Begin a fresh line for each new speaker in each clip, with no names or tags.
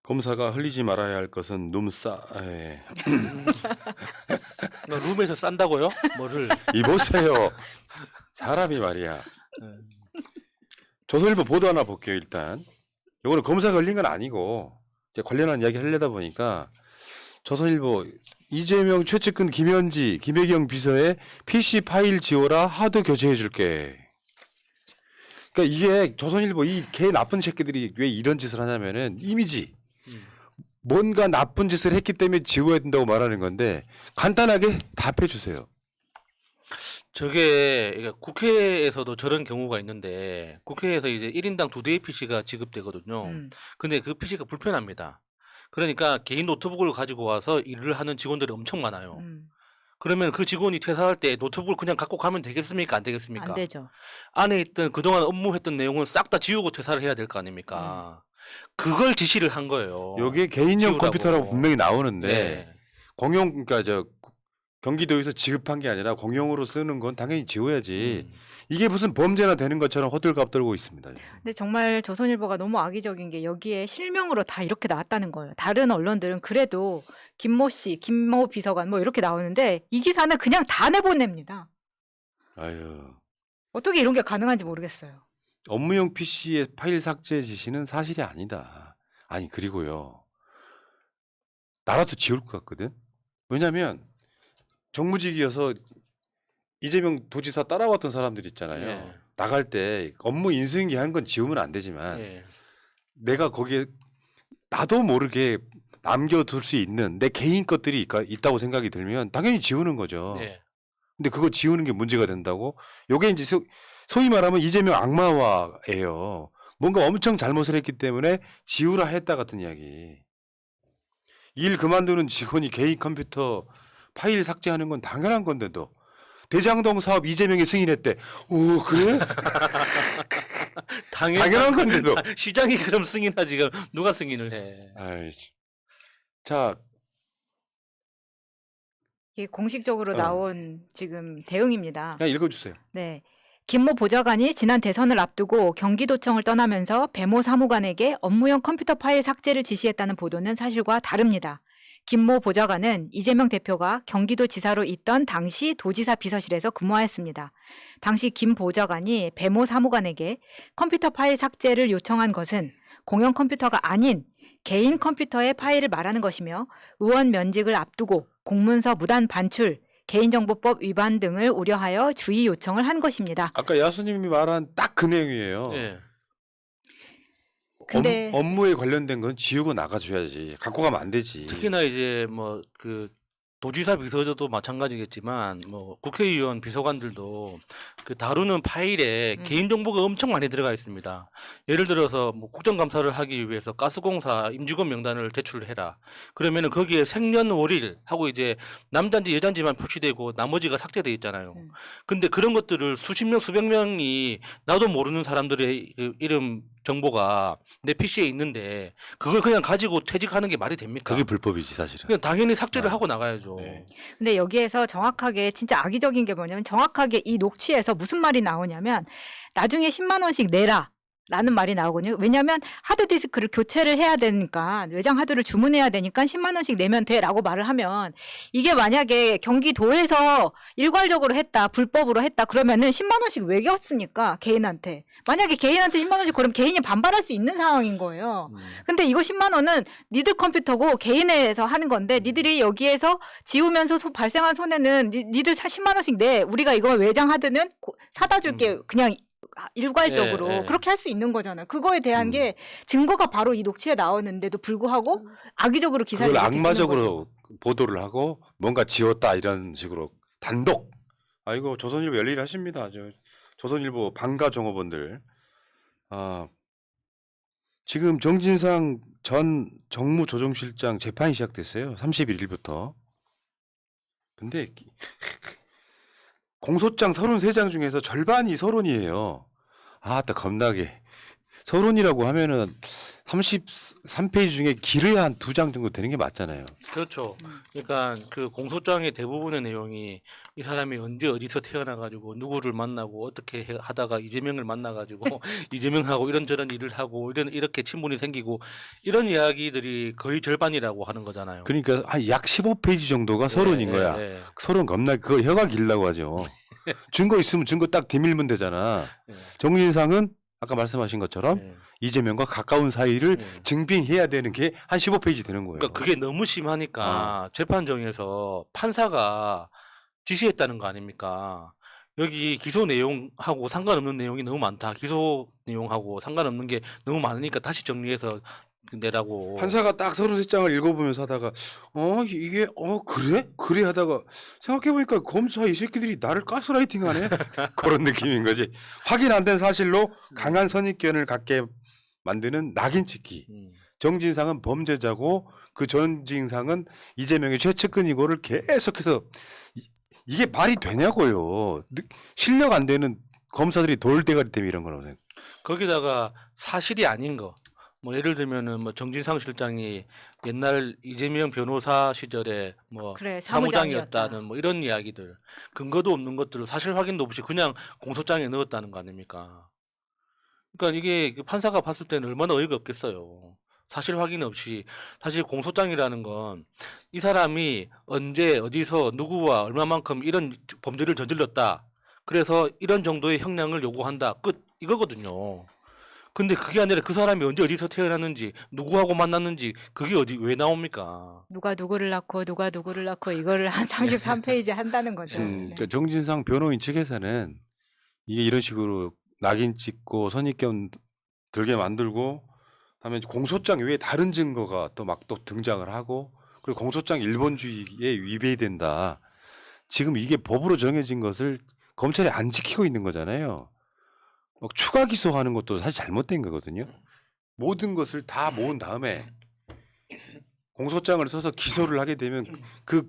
검사가 흘리지 말아야 할 것은 예.
너 룸에서 싼다고요? 뭐를?
이보세요. 사람이 말이야.
네.
조선일보 보도 하나 볼게요. 일단 이거는 검사가 흘린 건 아니고 이제 관련한 이야기 하려다 보니까 조선일보 이재명 최측근 김현지 김혜경 비서의 PC 파일 지워라 하드 교체해 줄게. 그러니까 이게 조선일보 이 개 나쁜 새끼들이 왜 이런 짓을 하냐면은 이미지 뭔가 나쁜 짓을 했기 때문에 지워야 된다고 말하는 건데 간단하게 답해 주세요.
저게 그러니까 국회에서도 저런 경우가 있는데 국회에서 이제 1인당 2대의 PC가 지급되거든요. 근데 그 PC가 불편합니다. 그러니까 개인 노트북을 가지고 와서 일을 하는 직원들이 엄청 많아요. 그러면 그 직원이 퇴사할 때 노트북을 그냥 갖고 가면 되겠습니까? 안 되겠습니까?
안 되죠.
안에 있던 그동안 업무했던 내용은 싹 다 지우고 퇴사를 해야 될 거 아닙니까? 그걸 지시를 한 거예요.
여기에 개인용
지우라고.
컴퓨터라고 분명히 나오는데
네.
공용 그러니까 저 경기도에서 지급한 게 아니라 공용으로 쓰는 건 당연히 지워야지. 이게 무슨 범죄나 되는 것처럼 호들갑 떨고 있습니다.
근데 정말 조선일보가 너무 악의적인 게 여기에 실명으로 다 이렇게 나왔다는 거예요. 다른 언론들은 그래도 김모 씨, 김모 비서관 뭐 이렇게 나오는데 이 기사는 그냥 다 내보냅니다.
아유.
어떻게 이런 게 가능한지 모르겠어요.
업무용 PC의 파일 삭제 지시는 사실이 아니다. 아니 그리고요. 나라도 지울 것 같거든. 왜냐하면 정무직이어서 이재명 도지사 따라왔던 사람들 있잖아요.
예.
나갈 때 업무 인수인계 한 건 지우면 안 되지만
예.
내가 거기에 나도 모르게 남겨둘 수 있는 내 개인 것들이 있다고 생각이 들면 당연히 지우는 거죠.
예.
근데 그거 지우는 게 문제가 된다고? 요게 이제 소위 말하면 이재명 악마화예요. 뭔가 엄청 잘못을 했기 때문에 지우라 했다 같은 이야기. 일 그만두는 직원이 개인 컴퓨터 파일 삭제하는 건 당연한 건데도 대장동 사업 이재명이 승인했대. 오 그래? 당연한 건데도.
시장이 그럼 승인하지 그럼 누가 승인을 해?
아이, 자,
이게 공식적으로 나온 지금 대응입니다.
그냥 읽어주세요.
네. 김모 보좌관이 지난 대선을 앞두고 경기도청을 떠나면서 배모 사무관에게 업무용 컴퓨터 파일 삭제를 지시했다는 보도는 사실과 다릅니다. 김모 보좌관은 이재명 대표가 경기도지사로 있던 당시 도지사 비서실에서 근무하였습니다. 당시 김 보좌관이 배모 사무관에게 컴퓨터 파일 삭제를 요청한 것은 공용 컴퓨터가 아닌 개인 컴퓨터의 파일을 말하는 것이며 의원 면직을 앞두고 공문서 무단 반출, 개인정보법 위반 등을 우려하여 주의 요청을 한 것입니다.
아까 야수님이 말한 딱 그 내용이에요.
예.
근데
업무에 관련된 건 지우고 나가줘야지. 갖고 가면 안 되지.
특히나 이제 뭐 그 도지사 비서도 마찬가지겠지만 뭐 국회의원 비서관들도 그 다루는 파일에 개인 정보가 엄청 많이 들어가 있습니다. 예를 들어서 뭐 국정감사를 하기 위해서 가스공사 임직원 명단을 제출을 해라. 그러면은 거기에 생년월일 하고 이제 남자인지 여자인지만 표시되고 나머지가 삭제돼 있잖아요. 근데 그런 것들을 수십 명 수백 명이 나도 모르는 사람들의 그 이름 정보가 내 PC에 있는데 그걸 그냥 가지고 퇴직하는 게 말이 됩니까?
그게 불법이지 사실은.
그냥 당연히 삭제를
아.
하고 나가야죠.
네.
근데 여기에서 정확하게 진짜 악의적인 게 뭐냐면 정확하게 이 녹취에서 무슨 말이 나오냐면 나중에 10만 원씩 내라. 라는 말이 나오거든요. 왜냐하면 하드디스크를 교체를 해야 되니까 외장 하드를 주문해야 되니까 10만 원씩 내면 돼라고 말을 하면 이게 만약에 경기도에서 일괄적으로 했다 불법으로 했다 그러면은 10만 원씩 왜 겼습니까 개인한테. 만약에 개인한테 10만 원씩 그럼 개인이 반발할 수 있는 상황인 거예요. 근데 이거 10만 원은 니들 컴퓨터고 개인에서 하는 건데 니들이 여기에서 지우면서 발생한 손해는 니들 10만 원씩 내. 우리가 이거 외장 하드는 사다 줄게. 그냥 일괄적으로
예, 예.
그렇게 할 수 있는 거잖아요. 그거에 대한 게 증거가 바로 이 녹취에 나오는데도 불구하고 악의적으로 기사를
그걸
이렇게 쓰는 거죠.
악마적으로 보도를 하고 뭔가 지웠다 이런 식으로 단독. 아이고 조선일보 열일을 하십니다. 조선일보 방가 종업원들. 지금 정진상 전 정무조정실장 재판이 시작됐어요. 31일부터. 근데 공소장 33장 중에서 절반이 서론이에요. 딱 겁나게 서론이라고 하면은 33페이지 중에 길어야 한 2장 정도 되는 게 맞잖아요.
그렇죠. 그러니까 그 공소장의 대부분의 내용이 이 사람이 언제 어디서 태어나가지고 누구를 만나고 어떻게 하다가 이재명을 만나가지고 이재명하고 이런저런 일을 하고 이렇게 친분이 생기고 이런 이야기들이 거의 절반이라고 하는 거잖아요.
그러니까 한 약 15페이지 정도가 서론인 거야.
예.
서론 겁나 그거 혀가 길다고 하죠. 증거 있으면 증거 딱 뒤밀면 되잖아.
예.
정진상은 아까 말씀하신 것처럼
예.
이재명과 가까운 사이를
예.
증빙해야 되는 게 한 15페이지 되는 거예요.
그러니까 그게 너무 심하니까 재판정에서 판사가 지시했다는 거 아닙니까? 여기 기소 내용하고 상관없는 내용이 너무 많다. 기소 내용하고 상관없는 게 너무 많으니까 다시 정리해서 내라고.
판사가 딱 33장을 읽어보면서 하다가 이게 그래? 그래 하다가 생각해보니까 검사 이 새끼들이 나를 가스라이팅하네? 그런 느낌인 거지. 확인 안 된 사실로 강한 선입견을 갖게 만드는 낙인 찍기. 정진상은 범죄자고 그 정진상은 이재명의 최측근이고를 계속해서 이게 말이 되냐고요. 실력 안 되는 검사들이 돌대가리 때문에 이런 거라고.
거기다가 사실이 아닌 거. 뭐 예를 들면은 뭐 정진상 실장이 옛날 이재명 변호사 시절에 뭐
그래,
사무장이었다는 뭐 이런 이야기들, 근거도 없는 것들을 사실 확인도 없이 그냥 공소장에 넣었다는 거 아닙니까? 그러니까 이게 판사가 봤을 때는 얼마나 어이가 없겠어요. 사실 확인 없이. 사실 공소장이라는 건 이 사람이 언제 어디서 누구와 얼마만큼 이런 범죄를 저질렀다. 그래서 이런 정도의 형량을 요구한다. 끝. 이거거든요. 근데 그게 아니라 그 사람이 언제 어디서 태어났는지 누구하고 만났는지 그게 왜 나옵니까?
누가 누구를 낳고 누가 누구를 낳고 이거를 한 33페이지 한다는 거죠. 네.
그러니까 정진상 변호인 측에서는 이게 이런 식으로 낙인 찍고 선입견 들게 만들고 다음에 공소장 외에 다른 증거가 또 막 또 등장을 하고 그리고 공소장 일본주의에 위배된다. 지금 이게 법으로 정해진 것을 검찰이 안 지키고 있는 거잖아요. 막 추가 기소하는 것도 사실 잘못된 거거든요. 모든 것을 다 모은 다음에 공소장을 써서 기소를 하게 되면 그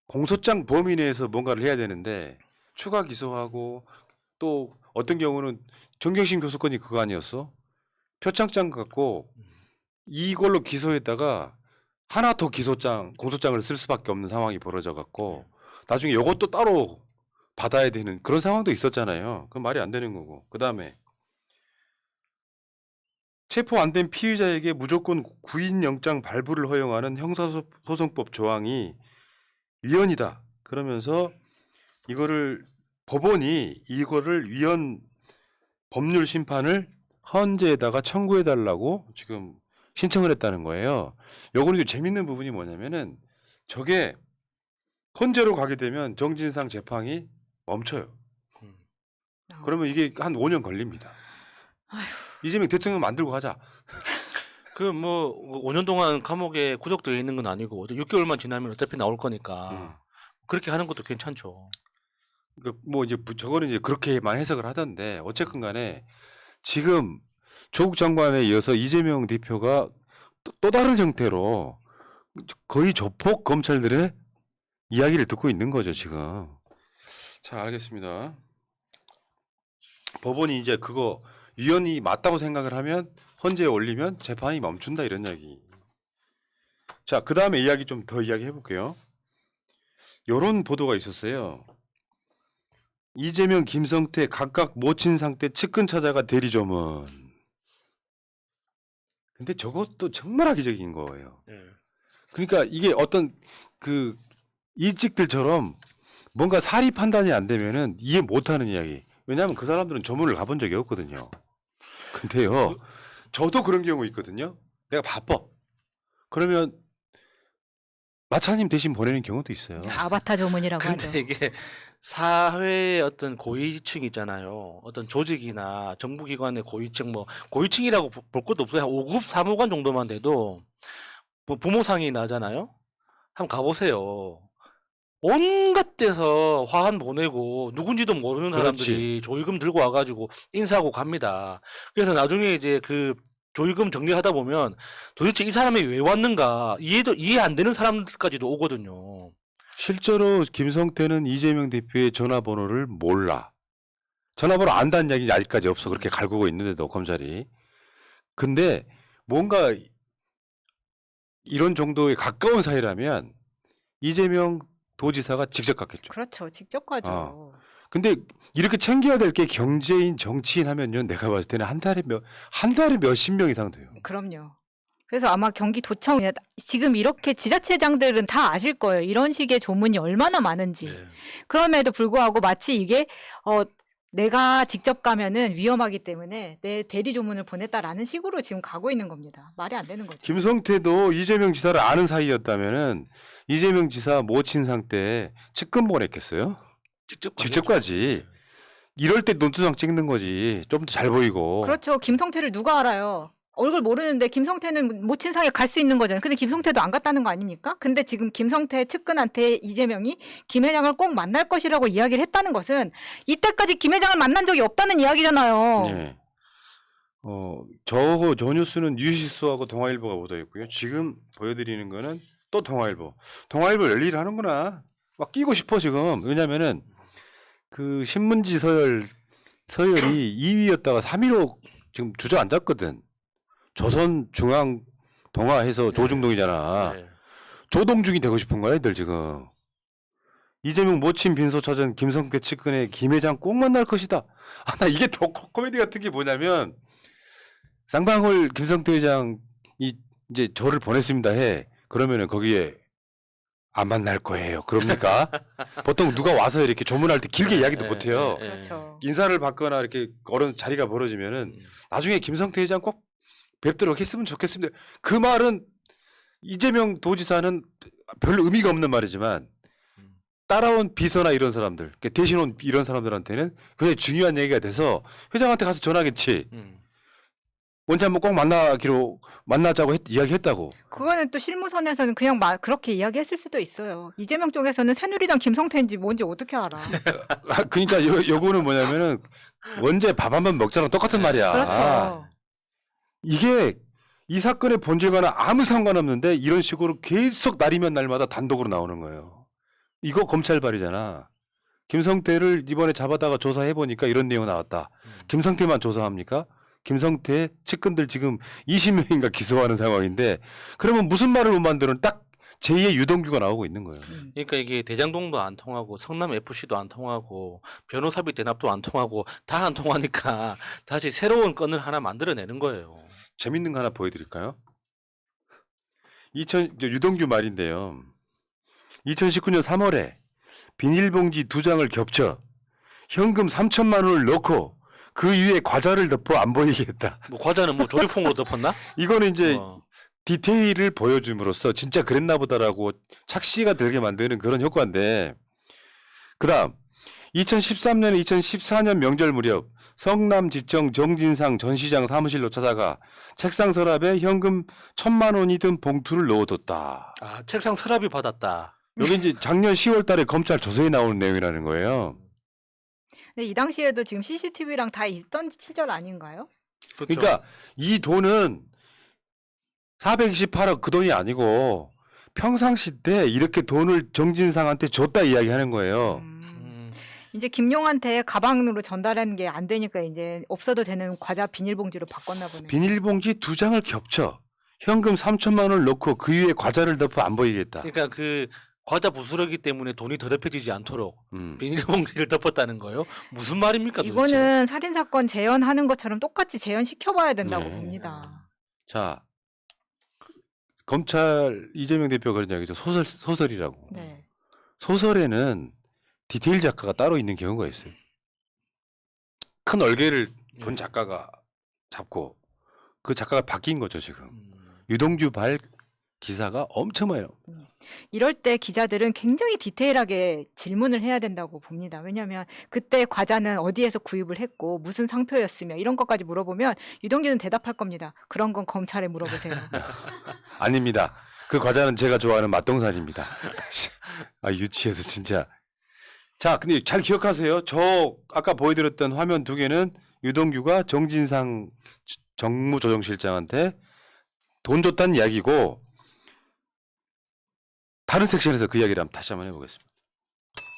공소장 범위 내에서 뭔가를 해야 되는데 추가 기소하고 또 어떤 경우는 정경심 교수건이 그거 아니었어? 표창장 갖고 이걸로 기소했다가 하나 더 공소장을 쓸 수밖에 없는 상황이 벌어져 갖고 나중에 이것도 따로 받아야 되는 그런 상황도 있었잖아요. 그건 말이 안 되는 거고. 그다음에 체포 안 된 피의자에게 무조건 구인영장 발부를 허용하는 형사소송법 조항이 위헌이다. 그러면서 법원이 이거를 위헌 법률 심판을 헌재에다가 청구해 달라고 지금 신청을 했다는 거예요. 요거는 재밌는 부분이 뭐냐면은 저게 헌재로 가게 되면 정진상 재판이 멈춰요. 그러면 이게 한 5년 걸립니다.
아휴.
이재명 대통령 만들고 가자.
그 뭐 5년 동안 감옥에 구속되어 있는 건 아니고 6개월만 지나면 어차피 나올 거니까 그렇게 하는 것도 괜찮죠.
뭐 이제 저거는 이제 그렇게만 해석을 하던데 어쨌든 간에 지금 조국 장관에 이어서 이재명 대표가 또 다른 형태로 거의 조폭 검찰들의 이야기를 듣고 있는 거죠, 지금. 자, 알겠습니다. 법원이 이제 그거 위헌이 맞다고 생각을 하면 헌재에 올리면 재판이 멈춘다 이런 이야기. 자, 그 다음에 이야기 좀 더 이야기해 볼게요. 이런 보도가 있었어요. 이재명, 김성태 각각 모친 상태 측근 찾아가 대리조문. 근데 저것도 정말 악의적인 거예요. 그러니까 이게 어떤 그 일직들처럼 뭔가 사리 판단이 안 되면은 이해 못하는 이야기. 왜냐하면 그 사람들은 조문을 가본 적이 없거든요. 근데요, 저도 그런 경우 있거든요. 내가 바빠. 그러면 마차님 대신 보내는 경우도 있어요.
아바타 조문이라고 하죠.
근데 이게 사회의 어떤 고위층 있잖아요. 어떤 조직이나 정부기관의 고위층, 뭐 고위층이라고 볼 것도 없어요. 한 5급 사무관 정도만 돼도 뭐 부모상이 나잖아요. 한번 가보세요. 온갖 데서 화환 보내고 누군지도 모르는 사람들이 조의금 들고 와가지고 인사하고 갑니다. 그래서 나중에 이제 그 조의금 정리하다 보면 도대체 이 사람이 왜 왔는가 이해 안 되는 사람들까지도 오거든요.
실제로 김성태는 이재명 대표의 전화번호를 몰라. 전화번호 안다는 이야기 아직까지 없어. 그렇게 갈구고 있는데도 검찰이. 근데 뭔가 이런 정도에 가까운 사이라면 이재명 도지사가 직접 갔겠죠.
그렇죠. 직접 가죠.
근데 이렇게 챙겨야 될 게 경제인, 정치인 하면요. 내가 봤을 때는 한 달에 몇십 명 이상 돼요.
그럼요. 그래서 아마 경기도청 지금 이렇게 지자체장들은 다 아실 거예요. 이런 식의 조문이 얼마나 많은지.
네.
그럼에도 불구하고 마치 이게 내가 직접 가면은 위험하기 때문에 내 대리 조문을 보냈다라는 식으로 지금 가고 있는 겁니다. 말이 안 되는 거죠.
김성태도 이재명 지사를 아는 사이였다면은 이재명 지사 모친상 때 측근 보냈겠어요? 직접 가지. 이럴 때 논두상 찍는 거지. 좀 더 잘 보이고.
그렇죠. 김성태를 누가 알아요? 얼굴 모르는데 김성태는 모친상에 갈 수 있는 거잖아요. 근데 김성태도 안 갔다는 거 아닙니까? 근데 지금 김성태 측근한테 이재명이 김 회장을 꼭 만날 것이라고 이야기를 했다는 것은 이때까지 김 회장을 만난 적이 없다는 이야기잖아요.
네. 저 뉴스는 뉴시스하고 동아일보가 보도 있고요. 지금 보여드리는 거는 또 동아일보. 동아일보 열일을 하는구나. 막 끼고 싶어 지금. 왜냐면은 그 신문지 서열이 2위였다가 3위로 지금 주저앉았거든. 조선중앙 동아해서 조중동이잖아.
네.
조동중이 되고 싶은 거야, 애들 지금. 이재명 모친 빈소 찾은 김성태 측근의 김 회장 꼭 만날 것이다. 나 이게 더 코미디 같은 게 뭐냐면 쌍방울 김성태 회장이 이제 저를 보냈습니다 해. 그러면은 거기에 안 만날 거예요. 그럽니까? 보통 누가 와서 이렇게 조문할 때 길게 이야기도 못 해요.
그렇죠.
인사를 받거나 이렇게 그런 자리가 벌어지면은 나중에 김성태 회장 꼭 뵙도록 했으면 좋겠습니다. 그 말은 이재명 도지사는 별로 의미가 없는 말이지만 따라온 비서나 이런 사람들, 대신 온 이런 사람들한테는 굉장히 중요한 얘기가 돼서 회장한테 가서 전화하겠지. 언제 한번 꼭 만나자고 이야기했다고.
그거는 또 실무선에서는 그냥 그렇게 이야기했을 수도 있어요. 이재명 쪽에서는 새누리당 김성태인지 뭔지 어떻게 알아?
그러니까 요거는 뭐냐면은 언제 밥 한 번 먹자랑 똑같은 말이야.
그렇죠.
이게 이 사건의 본질과는 아무 상관없는데 이런 식으로 계속 날이면 날마다 단독으로 나오는 거예요. 이거 검찰발이잖아. 김성태를 이번에 잡아다가 조사해보니까 이런 내용 나왔다. 김성태만 조사합니까? 김성태 측근들 지금 20명인가 기소하는 상황인데 그러면 무슨 말을 못 만드는 딱 제2의 유동규가 나오고 있는 거예요.
그러니까 이게 대장동도 안 통하고 성남 FC도 안 통하고 변호사비 대납도 안 통하고 다 안 통하니까 다시 새로운 건을 하나 만들어내는 거예요.
재밌는 거 하나 보여드릴까요? 유동규 말인데요. 2019년 3월에 비닐봉지 2장을 겹쳐 현금 3천만 원을 넣고 그 위에 과자를 덮어 안 보이게 했다.
뭐 과자는 뭐 조리퐁으로 덮었나?
이거는 이제 디테일을 보여줌으로써 진짜 그랬나 보다라고 착시가 들게 만드는 그런 효과인데 그다음 2013년 2014년 명절 무렵 성남지청 정진상 전 시장 사무실로 찾아가 책상 서랍에 현금 1,000만 원이 든 봉투를 넣어뒀다.
아, 책상 서랍이 받았다.
여기 이제 작년 10월 달에 검찰 조서에 나오는 내용이라는 거예요.
근데 이 당시에도 지금 CCTV랑 다 있던 시절 아닌가요?
그렇죠.
그러니까 이 돈은 428억 그 돈이 아니고 평상시 때 이렇게 돈을 정진상한테 줬다 이야기하는 거예요.
이제 김용한테 가방으로 전달하는 게 안 되니까 이제 없어도 되는 과자 비닐봉지로 바꿨나 보네요.
비닐봉지 2장을 겹쳐 현금 3천만 원을 넣고 그 위에 과자를 덮어 안 보이겠다.
그러니까 그 과자 부스러기 때문에 돈이 더럽혀지지 않도록 비닐봉지를 덮었다는 거예요? 무슨 말입니까? 도대체?
이거는 살인사건 재현하는 것처럼 똑같이 재현시켜봐야 된다고
네.
봅니다.
자, 검찰 이재명 대표가 그런 이야기죠. 소설이라고.
네.
소설에는 디테일 작가가 따로 있는 경우가 있어요. 큰 얼개를 본 작가가 잡고 그 작가가 바뀐 거죠 지금. 유동규 발 기사가 엄청 많이 나옵니다.
이럴 때 기자들은 굉장히 디테일하게 질문을 해야 된다고 봅니다. 왜냐하면 그때 과자는 어디에서 구입을 했고 무슨 상표였으며 이런 것까지 물어보면 유동규는 대답할 겁니다. 그런 건 검찰에 물어보세요.
아닙니다. 그 과자는 제가 좋아하는 맛동산입니다. 아 유치해서 진짜. 자, 근데 잘 기억하세요. 저 아까 보여드렸던 화면 2개는 유동규가 정진상 정무조정실장한테 돈 줬다는 이야기고 다른 섹션에서 그 이야기를 다시 한번 해보겠습니다.